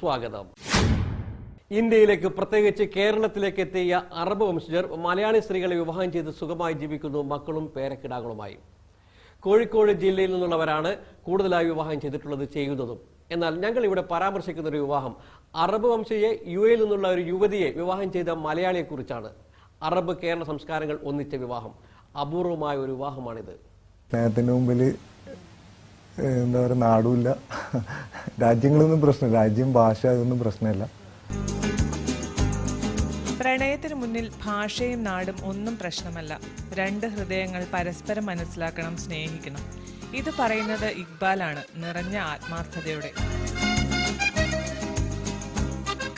സ്വാഗതം. ഇന്ത്യയിലേക്ക് പ്രത്യേകിച്ച് കേരളത്തിലേക്ക് എത്തിയ അറബ് വംശജർ മലയാളി സ്ത്രീകളെ വിവാഹം ചെയ്ത് സുഖമായി ജീവിക്കുന്നു, മക്കളും പേരക്കിടാകളുമായി. കോഴിക്കോട് ജില്ലയിൽ നിന്നുള്ളവരാണ് കൂടുതലായി വിവാഹം ചെയ്യുന്നതും. എന്നാൽ ഞങ്ങൾ ഇവിടെ പരാമർശിക്കുന്ന ഒരു വിവാഹം അറബ് വംശയെ യുഎയിൽ നിന്നുള്ള ഒരു യുവതിയെ വിവാഹം ചെയ്ത മലയാളിയെക്കുറിച്ചാണ്. അറബ് കേരള സംസ്കാരങ്ങൾ ഒന്നിച്ച വിവാഹം, അപൂർവമായ ഒരു വിവാഹമാണിത്. സ്നേഹത്തിന് മുമ്പിൽ എന്താ പറയുക, നാടുമില്ല, രാജ്യങ്ങളൊന്നും പ്രശ്നമില്ല, രാജ്യം ഭാഷ അതൊന്നും പ്രശ്നമില്ല. പ്രണയത്തിന് മുന്നിൽ ഭാഷയും നാടും ഒന്നും പ്രശ്നമല്ല. രണ്ട് ഹൃദയങ്ങൾ പരസ്പരം മനസ്സിലാക്കണം, സ്നേഹിക്കണം. ഇത് പറയുന്നത് ഇക്ബാലാണ്, നിറഞ്ഞ ആത്മാർത്ഥതയോടെ.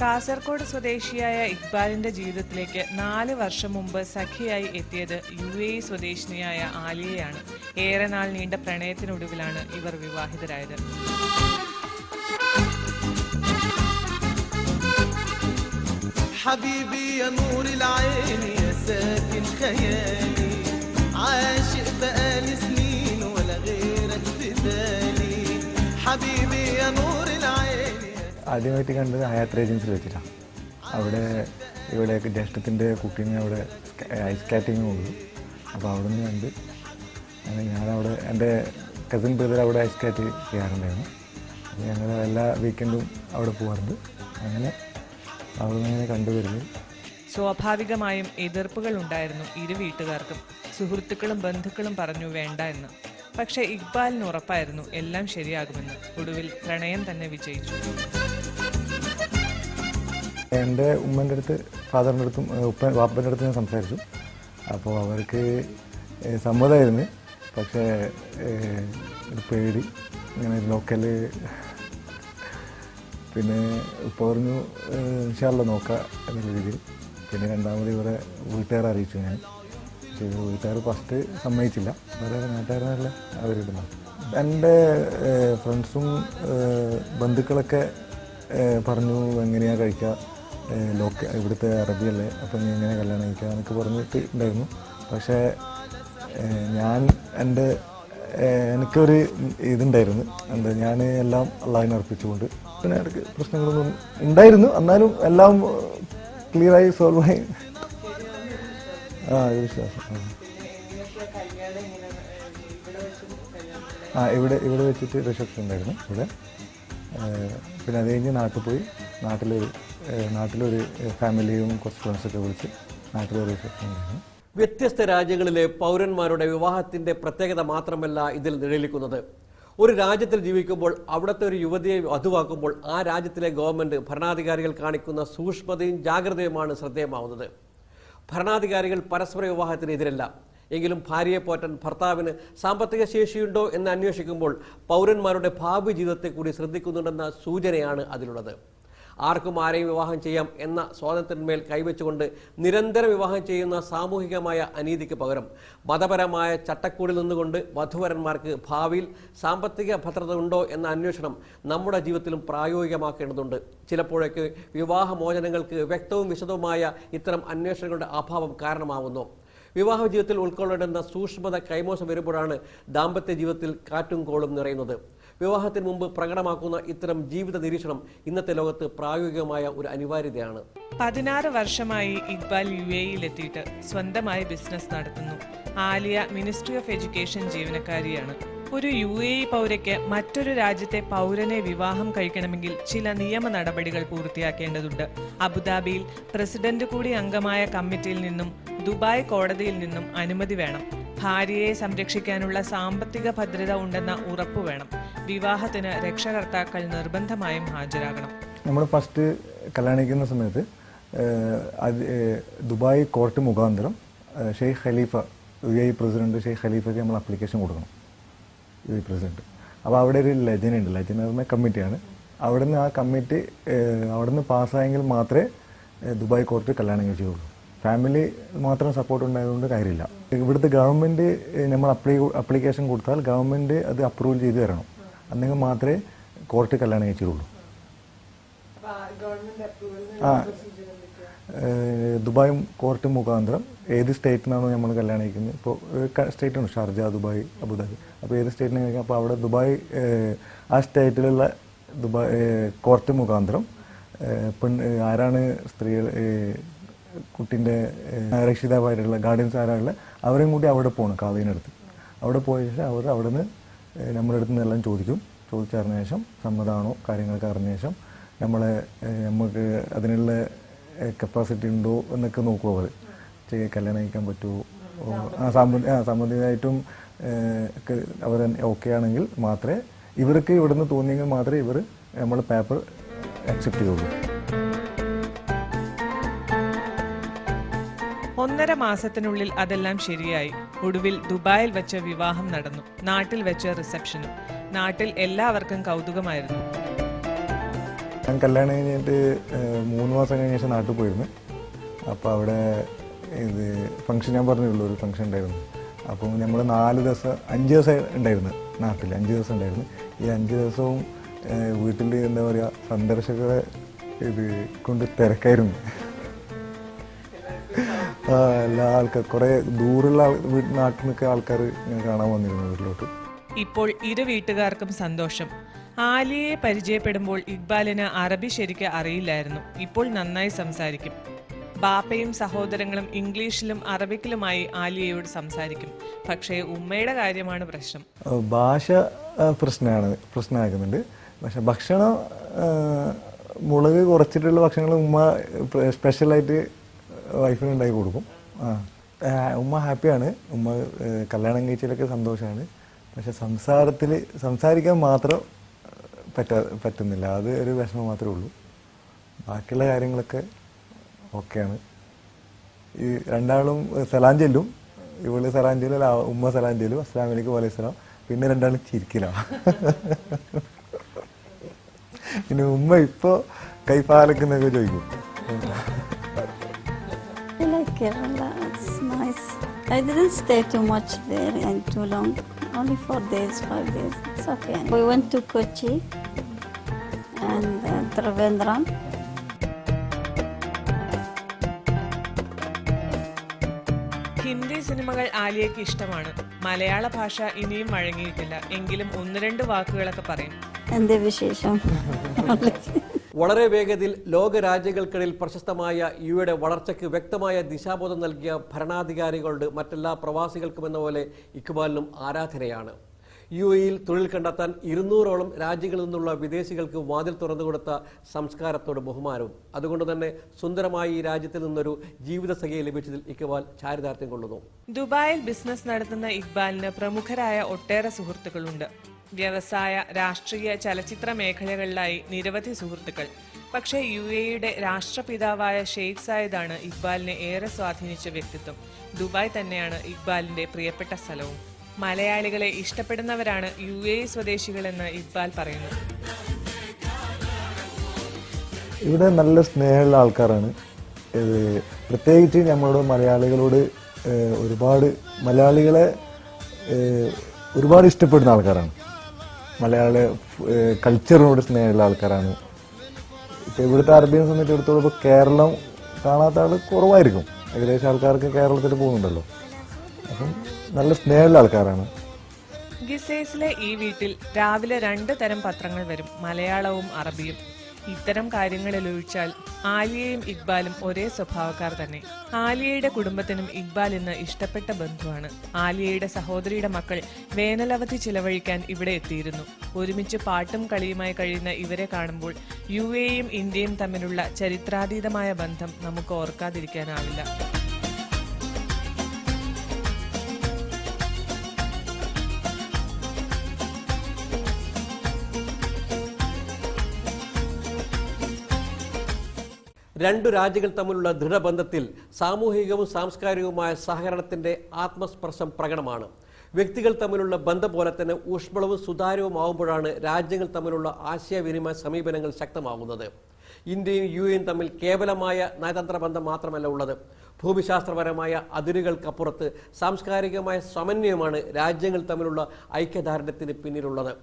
കാസർഗോഡ് സ്വദേശിയായ ഇക്ബാലിന്റെ ജീവിതത്തിലേക്ക് 4 വർഷം മുമ്പ് സഖിയായി എത്തിയത് UAE സ്വദേശിനിയായ ആലിയയാണ്. ഏറെ നാൾ നീണ്ട പ്രണയത്തിനൊടുവിലാണ് ഇവർ വിവാഹിതരായത്. ആദ്യമായിട്ട് കണ്ടത് ഹയാത്ത് ഏജൻസിൽ വെച്ചിട്ടാണ്. അവിടെ ഇവിടെയൊക്കെ ജ്യേഷ്ഠത്തിൻ്റെ കുട്ടീനെ അവിടെ ഐസ് സ്കാറ്റിങ് കൊണ്ടു. അപ്പോൾ അവിടെ നിന്ന് കണ്ട് ഞാനവിടെ എൻ്റെ കസിൻ ബ്രദർ അവിടെ ഐസ് സ്കാറ്റ് ചെയ്യാറുണ്ടായിരുന്നു. അപ്പോൾ ഞങ്ങൾ എല്ലാ വീക്കെൻഡും അവിടെ പോകാറുണ്ട്. അങ്ങനെ അവിടെ നിന്ന് കണ്ടുവരുന്നത്. സ്വാഭാവികമായും എതിർപ്പുകൾ ഉണ്ടായിരുന്നു ഇരു വീട്ടുകാർക്കും. സുഹൃത്തുക്കളും ബന്ധുക്കളും പറഞ്ഞു വേണ്ട എന്ന്. പക്ഷേ ഇക്ബാലിന് ഉറപ്പായിരുന്നു എല്ലാം ശരിയാകുമെന്ന്. ഒടുവിൽ പ്രണയം തന്നെ വിജയിച്ചു. എൻ്റെ ഉമ്മൻ്റെ അടുത്ത്, ഫാദറിൻ്റെ അടുത്തും വാപ്പൻ്റെ അടുത്ത് ഞാൻ സംസാരിച്ചു. അപ്പോൾ അവർക്ക് സമ്മതമായിരുന്നു. പക്ഷേ ഒരു പേടി, ഇങ്ങനെ ലോക്കല്. പിന്നെ ഇപ്പോൾ പറഞ്ഞു ഇൻഷാല്ലാ നോക്കാം എന്നുള്ള രീതിയിൽ. പിന്നെ രണ്ടാമത് ഇവരെ വീട്ടുകാരെ അറിയിച്ചു ഞാൻ. പക്ഷേ വീട്ടുകാർ ഫസ്റ്റ് സമ്മതിച്ചില്ല, വേറെ നാട്ടുകാരനല്ല അവരിടുന്നു. എൻ്റെ ഫ്രണ്ട്സും ബന്ധുക്കളൊക്കെ പറഞ്ഞു എങ്ങനെയാണ് കഴിക്കുക, ഇവിടുത്തെ അറബിയല്ലേ, അപ്പം നീ എങ്ങനെ കല്യാണം കഴിക്കുക എന്നൊക്കെ പറഞ്ഞിട്ട് ഉണ്ടായിരുന്നു. പക്ഷേ എനിക്കൊരു ഇതുണ്ടായിരുന്നു, എന്താ ഞാൻ എല്ലാം അള്ളാഹിനെ അർപ്പിച്ചുകൊണ്ട്. പിന്നെ ഇടയ്ക്ക് പ്രശ്നങ്ങളൊന്നും ഉണ്ടായിരുന്നു, എന്നാലും എല്ലാം ക്ലിയറായി സോൾവായി. ഒരു വിശ്വാസം. ഇവിടെ വെച്ചിട്ട് റിസപ്ഷൻ ഉണ്ടായിരുന്നു ഇവിടെ. പിന്നെ അത് കഴിഞ്ഞ് നാട്ടിൽ പോയി. നാട്ടിലൊരു ഫാമിലിയും കുറച്ച് ഫ്രണ്ട്സൊക്കെ വിളിച്ച് നാട്ടിലൊരു റിസപ്ഷൻ ഉണ്ടായിരുന്നു. വ്യത്യസ്ത രാജ്യങ്ങളിലെ പൗരന്മാരുടെ വിവാഹത്തിന്റെ പ്രത്യേകത മാത്രമല്ല ഇതിൽ നിഴലിക്കുന്നത്. ഒരു രാജ്യത്തിൽ ജീവിക്കുമ്പോൾ അവിടുത്തെ ഒരു യുവതിയെ വധുവാക്കുമ്പോൾ ആ രാജ്യത്തിലെ ഗവൺമെന്റ്, ഭരണാധികാരികൾ കാണിക്കുന്ന സൂക്ഷ്മതയും ജാഗ്രതയുമാണ് ശ്രദ്ധേയമാവുന്നത്. ഭരണാധികാരികൾ പരസ്പര വിവാഹത്തിനെതിരല്ല. എങ്കിലും ഭാര്യയെ പോറ്റാൻ ഭർത്താവിന് സാമ്പത്തിക ശേഷിയുണ്ടോ എന്ന് അന്വേഷിക്കുമ്പോൾ പൗരന്മാരുടെ ഭാവി ജീവിതത്തെ കൂടി ശ്രദ്ധിക്കുന്നുണ്ടെന്ന സൂചനയാണ് അതിലുള്ളത്. ആർക്കും ആരെയും വിവാഹം ചെയ്യാം എന്ന സ്വാതന്ത്ര്യത്തിന്മേൽ കൈവച്ചുകൊണ്ട് നിരന്തരം വിവാഹം ചെയ്യുന്ന സാമൂഹികമായ അനീതിക്ക് പകരം മതപരമായ ചട്ടക്കൂടിൽ നിന്നുകൊണ്ട് വധുവരന്മാർക്ക് ഭാവിയിൽ സാമ്പത്തിക ഭദ്രത ഉണ്ടോ എന്ന അന്വേഷണം നമ്മുടെ ജീവിതത്തിലും പ്രായോഗികമാക്കേണ്ടതുണ്ട്. ചിലപ്പോഴൊക്കെ വിവാഹമോചനങ്ങൾക്ക് വ്യക്തവും വിശദവുമായ ഇത്തരം അന്വേഷണങ്ങളുടെ അഭാവം കാരണമാവുന്നു. വിവാഹ ജീവിതത്തിൽ ഉൾക്കൊള്ളേണ്ടുന്ന സൂക്ഷ്മത കൈമോശം വരുമ്പോഴാണ് ദാമ്പത്യ ജീവിതത്തിൽ കാറ്റും കോളും നിറയുന്നത്. വിവാഹത്തിന് മുമ്പ് പ്രകടമാക്കുന്ന ഇത്തരം ജീവിത നിരീക്ഷണം ഇന്നത്തെ ലോകത്ത് പ്രായോഗികമായ ഒരു അനിവാര്യതയാണ്. 16 വർഷമായി ഇക്ബാൽ UAEയിലെത്തിയിട്ട് സ്വന്തമായി ബിസിനസ് നടത്തുന്നു. ആലിയ മിനിസ്ട്രി ഓഫ് എഡ്യൂക്കേഷൻ ജീവനക്കാരിയാണ്. ഒരു UAE പൗരയ്ക്ക് മറ്റൊരു രാജ്യത്തെ പൗരനെ വിവാഹം കഴിക്കണമെങ്കിൽ ചില നിയമ നടപടികൾ പൂർത്തിയാക്കേണ്ടതുണ്ട്. അബുദാബിയിൽ പ്രസിഡന്റ് കൂടി അംഗമായ കമ്മിറ്റിയിൽ നിന്നും ദുബായ് കോടതിയിൽ നിന്നും അനുമതി വേണം. ഭാര്യയെ സംരക്ഷിക്കാനുള്ള സാമ്പത്തിക ഭദ്രത ഉണ്ടെന്ന ഉറപ്പ് വേണം. വിവാഹത്തിന് രക്ഷകർത്താക്കൾ നിർബന്ധമായും ഹാജരാകണം. നമ്മൾ ഫസ്റ്റ് കല്യാണിക്കുന്ന സമയത്ത് ദുബായ് കോർട്ട് മുഖാന്തരം ഷെയ്ഖ് ഖലീഫ, UAE പ്രസിഡന്റ് ഷെയ്ഖ് ഖലീഫയ്ക്ക് നമ്മൾ അപ്ലിക്കേഷൻ കൊടുക്കണം, UAE പ്രസിഡന്റ്. അപ്പോൾ അവിടെ ഒരു ലെജനുണ്ട്, ലെജൻ പറഞ്ഞ കമ്മിറ്റിയാണ്. അവിടുന്ന് ആ കമ്മിറ്റി അവിടുന്ന് പാസ്സായെങ്കിൽ മാത്രമേ ദുബായ് കോർട്ട് കല്യാണം കഴിച്ചുള്ളൂ. ഫാമിലി മാത്രം സപ്പോർട്ട് ഉണ്ടായതുകൊണ്ട് കാര്യമില്ല. ഇവിടുത്തെ ഗവൺമെൻറ് നമ്മൾ അപ്ലിക്കേഷൻ കൊടുത്താൽ ഗവൺമെൻറ് അത് അപ്രൂവൽ ചെയ്ത് തരണം, അല്ലെങ്കിൽ മാത്രമേ കോർട്ട് കല്യാണം കഴിച്ചുള്ളൂ. ദുബായ് കോർട്ട് മുഖാന്തരം ഏത് സ്റ്റേറ്റിനാണോ നമ്മൾ കല്യാണം കഴിക്കുന്നത്, ഇപ്പോൾ സ്റ്റേറ്റ് ഉണ്ട് ഷാർജ, ദുബായ്, അബുദാബി. അപ്പോൾ ഏത് സ്റ്റേറ്റിനെ കഴിക്കാം, അപ്പോൾ അവിടെ ദുബായ് ആ സ്റ്റേറ്റിലുള്ള ദുബായ് കോർട്ട് മുഖാന്തരം ആരാണ് സ്ത്രീകൾ കുട്ടീൻ്റെ രക്ഷിതാവായിട്ടുള്ള ഗാർഡിയൻസ് ആരാളുള്ള അവരെയും കൂടി അവിടെ പോകണം കാതീനടുത്ത്. അവിടെ പോയ ശേഷം അവർ അവിടെ നിന്ന് നമ്മുടെ അടുത്ത് നിന്നെല്ലാം ചോദിച്ചറിഞ്ഞ ശേഷം സമ്മതമാണോ കാര്യങ്ങളൊക്കെ അറിഞ്ഞ ശേഷം നമുക്ക് അതിനുള്ള കപ്പാസിറ്റി ഉണ്ടോ എന്നൊക്കെ നോക്കും. അവർ കല്യാണം കഴിക്കാൻ പറ്റുമോ, സാമ്പത്തികമായിട്ടും അവർ ഓക്കെ ആണെങ്കിൽ മാത്രമേ ഇവർക്ക് ഇവിടുന്ന് തോന്നിയെങ്കിൽ മാത്രമേ ഇവർ നമ്മളെ പേപ്പർ അക്സെപ്റ്റ് ചെയ്യുള്ളൂ. 1.5 മാസത്തിനുള്ളിൽ അതെല്ലാം ശരിയായി. ഒടുവിൽ ദുബായിൽ വെച്ച് വിവാഹം നടന്നു. നാട്ടിൽ വെച്ച് റിസപ്ഷനും. നാട്ടിൽ എല്ലാവർക്കും കൗതുകമായിരുന്നു. ഞാൻ കല്യാണം കഴിഞ്ഞിട്ട് 3 മാസം കഴിഞ്ഞ ശേഷം നാട്ടിൽ പോയിരുന്നു. അപ്പോൾ അവിടെ ഫംഗ്ഷൻ ഞാൻ പറഞ്ഞുള്ളൂ, ഒരു ഫംഗ്ഷൻ ഉണ്ടായിരുന്നു. അപ്പം നമ്മൾ 5 ദിവസം ഉണ്ടായിരുന്നു നാട്ടിൽ, 5 ദിവസം ഉണ്ടായിരുന്നു. ഈ 5 ദിവസവും വീട്ടിൽ എന്താ പറയുക, സന്ദർശകരെ കൊണ്ട് തിരക്കായിരുന്നു. എല്ലാ ആൾക്കാർ, കുറേ ദൂരമുള്ള നാട്ടിൽ നിന്നൊക്കെ ആൾക്കാർ കാണാൻ വന്നിരുന്നു വീട്ടിലോട്ട്. ഇപ്പോൾ ഇരു വീട്ടുകാർക്കും സന്തോഷം. ആലിയയെ പരിചയപ്പെടുമ്പോൾ ഇക്ബാലിന് അറബി ശരിക്ക് അറിയില്ലായിരുന്നു. ഇപ്പോൾ നന്നായി സംസാരിക്കും. ബാപ്പയും സഹോദരങ്ങളും ഇംഗ്ലീഷിലും അറബിക്കിലുമായി ആലിയയോട് സംസാരിക്കും. പക്ഷേ ഉമ്മയുടെ കാര്യമാണ് പ്രശ്നം. ഭാഷ പ്രശ്നമാക്കുന്നുണ്ട്. പക്ഷെ ഭക്ഷണം, മുളക് കുറച്ചിട്ടുള്ള ഭക്ഷണങ്ങൾ ഉമ്മ സ്പെഷ്യലായിട്ട് വൈഫിന് ഉണ്ടാക്കി കൊടുക്കും. ഉമ്മ ഹാപ്പിയാണ്. ഉമ്മ കല്യാണം കഴിച്ചതിലൊക്കെ സന്തോഷമാണ്. പക്ഷെ സംസാരിക്കാൻ മാത്രം പറ്റുന്നില്ല. അത് ഒരു വിഷമം മാത്രമേ ഉള്ളൂ. ബാക്കിയുള്ള കാര്യങ്ങളൊക്കെ ഓക്കെയാണ്. ഈ രണ്ടാളും സലാം ചെല്ലും. ഇവള് സലാം ചെല്ലും, ഉമ്മ സലാം ചെല്ലും, അസ്സലാമു അലൈക്കും വലൈഹിസ്സലാം. പിന്നെ രണ്ടാളും ചിരിക്കില്ല. പിന്നെ ഉമ്മ ഇപ്പോൾ കൈപ്പാലക്കുന്നൊക്കെ ചോദിക്കും. It's nice. I didn't stay too much there and too long. Only 4 days, 5 days. It's okay. We went to Kochi and Trivandrum. Hindi സിനിമകൾ ആലിയയ്ക്ക് ഇഷ്ടമാണ്. മലയാള ഭാഷ ഇനിയും വഴങ്ങിയിട്ടില്ല. എങ്കിലും 1-2 വാക്കുകളൊക്കെ പറയും. എന്ത് വിശേഷം? വളരെ വേഗതയിൽ ലോകരാജ്യങ്ങൾക്കിടയിൽ പ്രശസ്തമായ യുടെ വളർച്ചയ്ക്ക് വ്യക്തമായ ദിശാബോധം നൽകിയ ഭരണാധികാരികളുടെ മറ്റെല്ലാ പ്രവാസികൾക്കുമെന്ന പോലെ ഇക്ബാലിനും ആരാധനയാണ്. യുഎഇയിൽ തൊഴിൽ കണ്ടെത്താൻ 200ഓളം രാജ്യങ്ങളിൽ നിന്നുള്ള വിദേശികൾക്ക് വാതിൽ തുറന്നുകൊടുത്ത സംസ്കാരത്തോട് ബഹുമാനവും. അതുകൊണ്ട് തന്നെ സുന്ദരമായി ഈ രാജ്യത്തിൽ നിന്നൊരു ജീവിതസഖിയെ ലഭിച്ചതിൽ ഇക്ബാൽ ചാരിതാർത്ഥ്യം കൊള്ളുന്നു. ദുബായിൽ ബിസിനസ് നടത്തുന്ന ഇക്ബാലിന് പ്രമുഖരായ ഒട്ടേറെ സുഹൃത്തുക്കളുണ്ട്. വ്യവസായ, രാഷ്ട്രീയ, ചലച്ചിത്ര മേഖലകളിലായി നിരവധി സുഹൃത്തുക്കൾ. പക്ഷേ യുഎഇയുടെ രാഷ്ട്രപിതാവായ ഷെയ്ഖ് സായിദാണ് ഇക്ബാലിനെ ഏറെ സ്വാധീനിച്ച വ്യക്തിത്വം. ദുബായ് തന്നെയാണ് ഇക്ബാലിന്റെ പ്രിയപ്പെട്ട സ്ഥലവും. മലയാളികളെ ഇഷ്ടപ്പെടുന്നവരാണ് യുഎഇ സ്വദേശികളെന്ന് ഇക്ബാൽ പറയുന്നു. ഇവിടെ നല്ല സ്നേഹമുള്ള ആൾക്കാരാണ്. പ്രത്യേകിച്ച് നമ്മളോട് മലയാളികളോട് മലയാളികളെ ഒരുപാട് ഇഷ്ടപ്പെടുന്ന ആൾക്കാരാണ്. മലയാള കൾച്ചറിനോട് സ്നേഹമുള്ള ആൾക്കാരാണ്. ഇപ്പം ഇവിടുത്തെ അറബിയെ സംബന്ധിച്ചിടത്തോളം ഇപ്പോൾ കേരളം കാണാത്ത ആൾ കുറവായിരിക്കും. ഏകദേശം ആൾക്കാർക്ക് കേരളത്തിൽ പോകുന്നുണ്ടല്ലോ. അപ്പം നല്ല സ്നേഹമുള്ള ആൾക്കാരാണ്. ഗിസേസിലെ ഈ വീട്ടിൽ രാവിലെ 2 തരം പത്രങ്ങൾ വരും, മലയാളവും അറബിയും. ഇത്തരം കാര്യങ്ങളിൽ ഒഴിച്ചാൽ ആലിയയും ഇക്ബാലും ഒരേ സ്വഭാവക്കാർ തന്നെ. ആലിയയുടെ കുടുംബത്തിനും ഇക്ബാൽ ഇന്ന് ഇഷ്ടപ്പെട്ട ബന്ധുവാണ്. ആലിയയുടെ സഹോദരിയുടെ മക്കൾ വേനലവധി ചിലവഴിക്കാൻ ഇവിടെ എത്തിയിരുന്നു. ഒരുമിച്ച് പാട്ടും കളിയുമായി കഴിയുന്ന ഇവരെ കാണുമ്പോൾ യുഎഇയും ഇന്ത്യയും തമ്മിലുള്ള ചരിത്രാതീതമായ ബന്ധം നമുക്ക് ഓർക്കാതിരിക്കാനാവില്ല. രണ്ടു രാജ്യങ്ങൾ തമ്മിലുള്ള ദൃഢബന്ധത്തിൽ സാമൂഹികവും സാംസ്കാരികവുമായ സഹകരണത്തിന്റെ ആത്മസ്പർശം പ്രകടമാണ്. വ്യക്തികൾ തമ്മിലുള്ള ബന്ധം പോലെ തന്നെ ഊഷ്മളവും സുതാര്യവുമാവുമ്പോഴാണ് രാജ്യങ്ങൾ തമ്മിലുള്ള ആശയവിനിമയ സമീപനങ്ങൾ ശക്തമാകുന്നത്. ഇന്ത്യയും യുഎഇയും തമ്മിൽ കേവലമായ നയതന്ത്ര ബന്ധം മാത്രമല്ല ഉള്ളത്. ഭൂമിശാസ്ത്രപരമായ അതിരുകൾക്കപ്പുറത്ത് സാംസ്കാരികമായ സമന്വയമാണ് രാജ്യങ്ങൾ തമ്മിലുള്ള ഐക്യദാർഢ്യത്തിന് പിന്നിലുള്ളത്.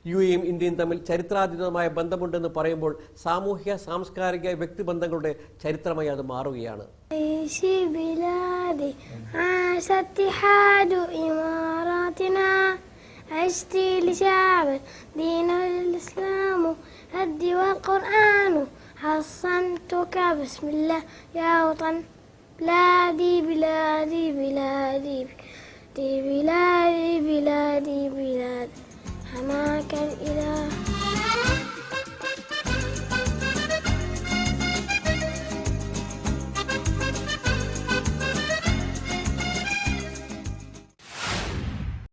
യുഎഇയും ഇന്ത്യയും തമ്മിൽ ചരിത്രാതീതമായ ബന്ധമുണ്ടെന്ന് പറയുമ്പോൾ സാമൂഹ്യ സാംസ്കാരിക വ്യക്തിബന്ധങ്ങളുടെ ചരിത്രമായി അത് മാറുകയാണ്. عشت لشعب دين الإسلام هدي والقرآن حصنتك بسم الله يا وطن بلادي بلادي بلادي بلادي بلادي بلادي حماك الإله